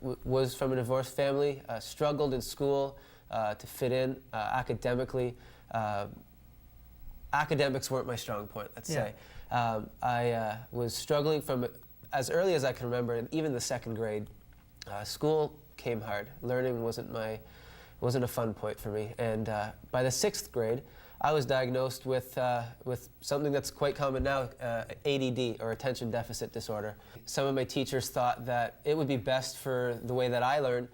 was from a divorced family, struggled in school to fit in academically. Academics weren't my strong point, let's say. I was struggling from as early as I can remember, and even the second grade. School came hard. Learning wasn't a fun point for me. And by the 6th grade, I was diagnosed with something that's quite common now, ADD, or attention deficit disorder. Some of my teachers thought that it would be best for the way that I learn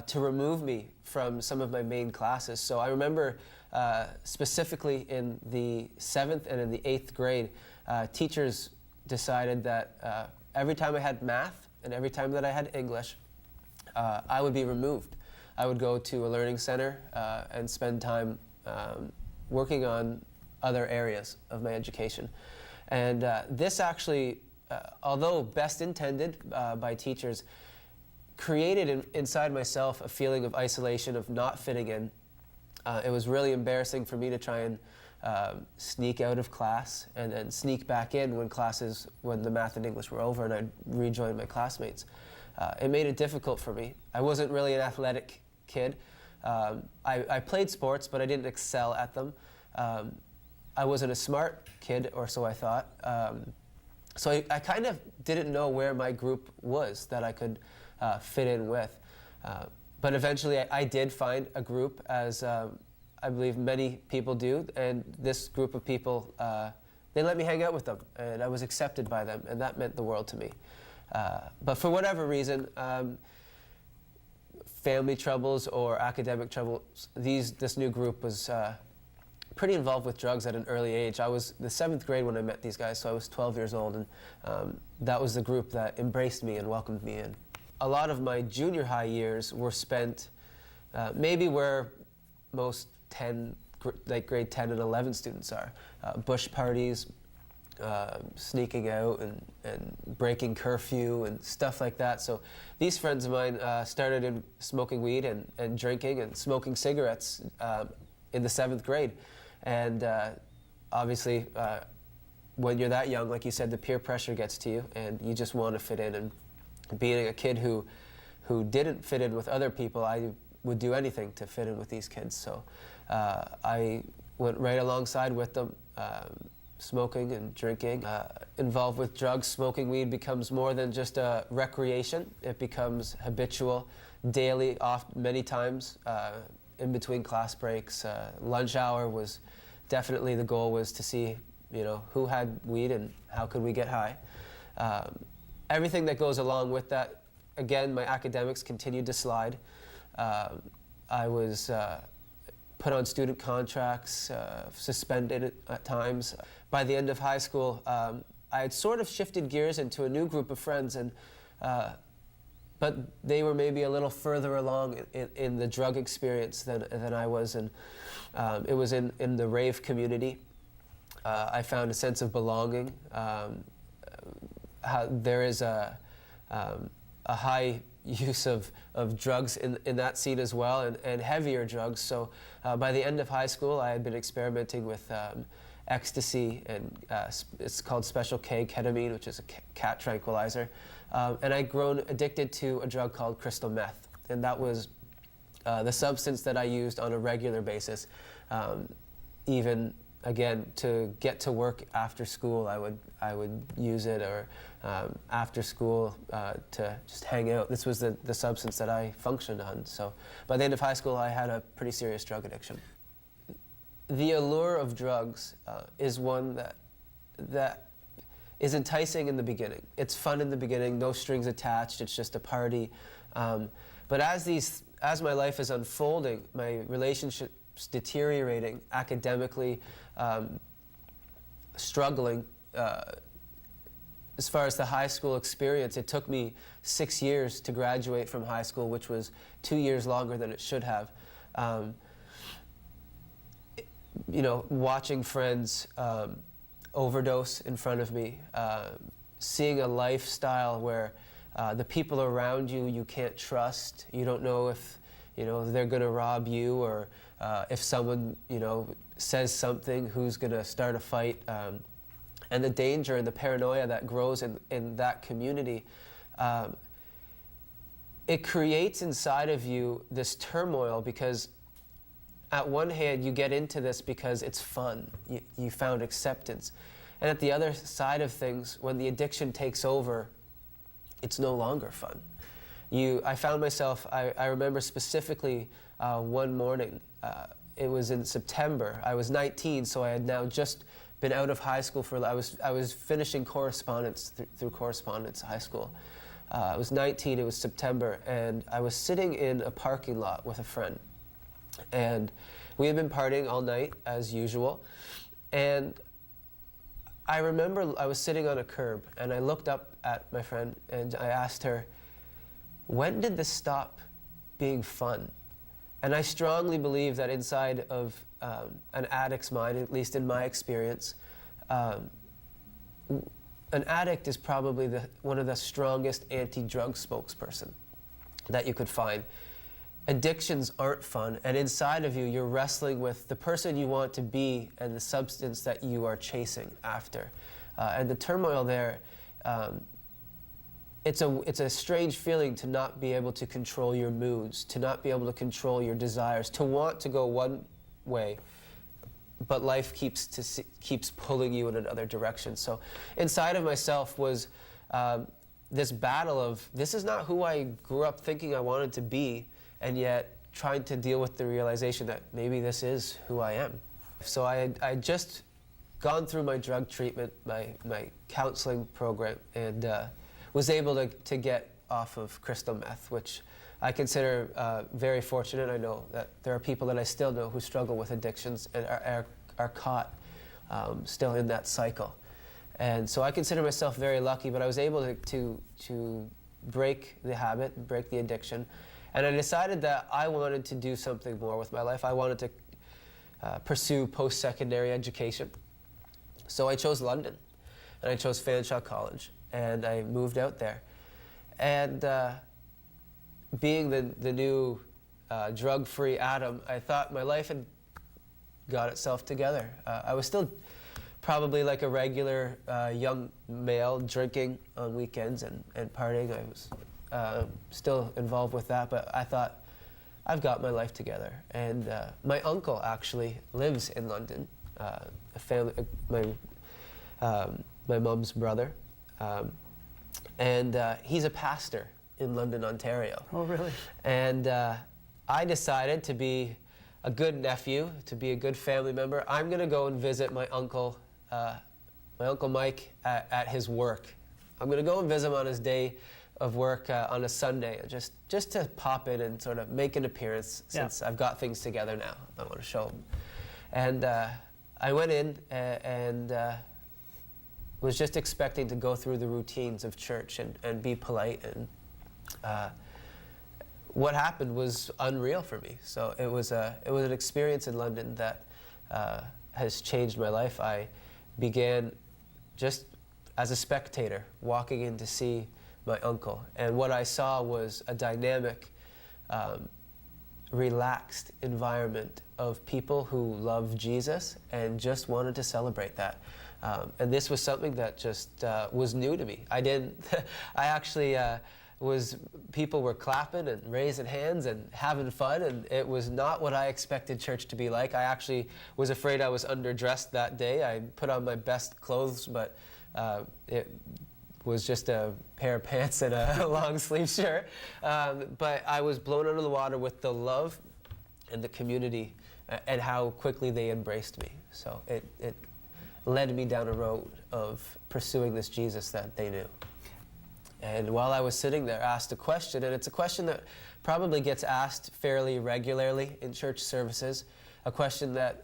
to remove me from some of my main classes. So I remember specifically in the 7th and in the 8th grade, teachers decided that every time I had math and every time that I had English, I would be removed. I would go to a learning center and spend time working on other areas of my education. And this actually, although best intended by teachers, created inside myself a feeling of isolation, of not fitting in. It was really embarrassing for me to try and sneak out of class and then sneak back in when the math and English were over and I'd rejoin my classmates. It made it difficult for me. I wasn't really an athletic kid. I played sports, but I didn't excel at them. I wasn't a smart kid, or so I thought. So I kind of didn't know where my group was that I could fit in with. But eventually I did find a group, as I believe many people do, and this group of people, they let me hang out with them, and I was accepted by them, and that meant the world to me. But for whatever reason, family troubles or academic troubles, this new group was pretty involved with drugs at an early age. I was the 7th grade when I met these guys, so I was 12 years old, and that was the group that embraced me and welcomed me in. A lot of my junior high years were spent maybe where most grade 10 and 11 students are. Bush parties, sneaking out and breaking curfew and stuff like that. So these friends of mine started in smoking weed and drinking and smoking cigarettes in the 7th grade. And obviously, when you're that young, like you said, the peer pressure gets to you and you just want to fit in. And being a kid who didn't fit in with other people, I would do anything to fit in with these kids. So I went right alongside with them, smoking and drinking. Involved with drugs, smoking weed becomes more than just a recreation. It becomes habitual, daily, many times, in between class breaks. Lunch hour was definitely the goal, was to see, who had weed and how could we get high. Everything that goes along with that. Again, my academics continued to slide. I was put on student contracts, suspended at times. By the end of high school, I had sort of shifted gears into a new group of friends, but they were maybe a little further along in the drug experience than I was, and it was in the rave community. I found a sense of belonging. How there is a high use of drugs in that scene as well, and heavier drugs. So by the end of high school, I had been experimenting with ecstasy, and it's called Special K ketamine, which is a cat tranquilizer. And I'd grown addicted to a drug called crystal meth, and that was the substance that I used on a regular basis. Even again, to get to work after school, I would use it, or after school to just hang out. This was the substance that I functioned on. So by the end of high school, I had a pretty serious drug addiction. The allure of drugs is one that is enticing in the beginning. It's fun in the beginning, no strings attached, it's just a party. But as my life is unfolding, my relationship's deteriorating, academically struggling. As far as the high school experience, it took me 6 years to graduate from high school, which was 2 years longer than it should have. Watching friends overdose in front of me, seeing a lifestyle where the people around you can't trust. You don't know if they're going to rob you, or if someone says something, who's going to start a fight. And the danger and the paranoia that grows in that community, it creates inside of you this turmoil, because at one hand you get into this because it's fun. You found acceptance. And at the other side of things, when the addiction takes over, it's no longer fun. I found myself, I remember specifically one morning, it was in September. I was 19, so I had now just been out of high school I was finishing correspondence through correspondence high school. I was 19, it was September, and I was sitting in a parking lot with a friend. And we had been partying all night, as usual. And I remember I was sitting on a curb, and I looked up at my friend, and I asked her, when did this stop being fun? And I strongly believe that inside of an addict's mind, at least in my experience, an addict is probably one of the strongest anti-drug spokesperson that you could find. Addictions aren't fun, and inside of you, you're wrestling with the person you want to be and the substance that you are chasing after. And the turmoil there, it's a strange feeling to not be able to control your moods, to not be able to control your desires, to want to go one way, but life keeps pulling you in another direction. So inside of myself was this battle of, this is not who I grew up thinking I wanted to be, and yet trying to deal with the realization that maybe this is who I am. So I had just gone through my drug treatment, my counseling program, and was able to get off of crystal meth, which I consider very fortunate. I know that there are people that I still know who struggle with addictions and are caught still in that cycle. And so I consider myself very lucky, but I was able to break the habit, break the addiction. And I decided that I wanted to do something more with my life. I wanted to pursue post-secondary education. So I chose London, and I chose Fanshawe College, and I moved out there. And being the new drug-free Adam, I thought my life had got itself together. I was still probably like a regular young male, drinking on weekends and partying. I was still involved with that, but I thought, I've got my life together. And my uncle actually lives in London, my mom's brother, and he's a pastor in London, Ontario. Oh, really? And I decided to be a good nephew, to be a good family member. I'm going to go and visit my uncle Mike at his work. I'm going to go and visit him on his day of work on a Sunday, just to pop in and sort of make an appearance, since I've got things together now. I want to show him. And I went in and was just expecting to go through the routines of church and be polite. And what happened was unreal for me. So it was an experience in London that has changed my life. I began just as a spectator, walking in to see my uncle. And what I saw was a dynamic, relaxed environment of people who loved Jesus and just wanted to celebrate that. And this was something that just was new to me. I actually people were clapping and raising hands and having fun, and it was not what I expected church to be like. I actually was afraid I was underdressed that day. I put on my best clothes, but it was just a pair of pants and a long sleeve shirt. But I was blown out of the water with the love and the community and how quickly they embraced me. So it led me down a road of pursuing this Jesus that they knew. And while I was sitting there, I asked a question, and it's a question that probably gets asked fairly regularly in church services, a question that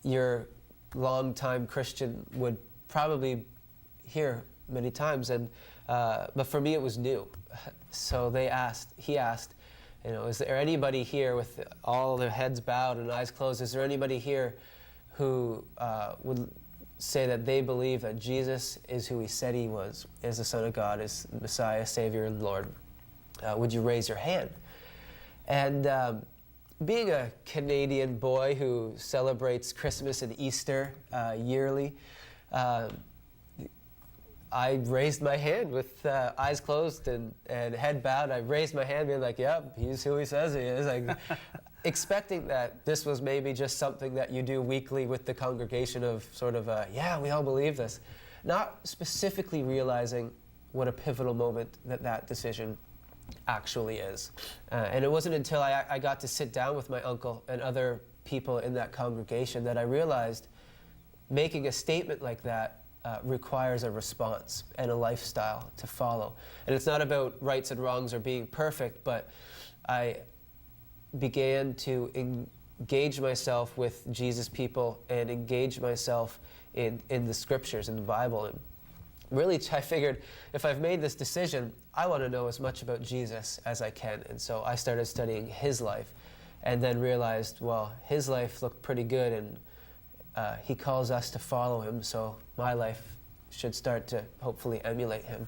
your longtime Christian would probably hear many times, and but for me it was new. So he asked, is there anybody here, with all their heads bowed and eyes closed, is there anybody here who would say that they believe that Jesus is who he said he was, is the Son of God, is Messiah, Savior, and Lord? Would you raise your hand? And being a Canadian boy who celebrates Christmas and Easter yearly, I raised my hand with eyes closed and head bowed. I raised my hand being like, yep, he's who he says he is. Like, expecting that this was maybe just something that you do weekly with the congregation of sort of, yeah, we all believe this. Not specifically realizing what a pivotal moment that decision actually is. And it wasn't until I got to sit down with my uncle and other people in that congregation that I realized making a statement like that requires a response and a lifestyle to follow. And it's not about rights and wrongs or being perfect, but I began to engage myself with Jesus people and engage myself in the scriptures, in the Bible. And really, I figured if I've made this decision, I want to know as much about Jesus as I can. And so I started studying his life and then realized, well, his life looked pretty good, and he calls us to follow him, so my life should start to hopefully emulate him.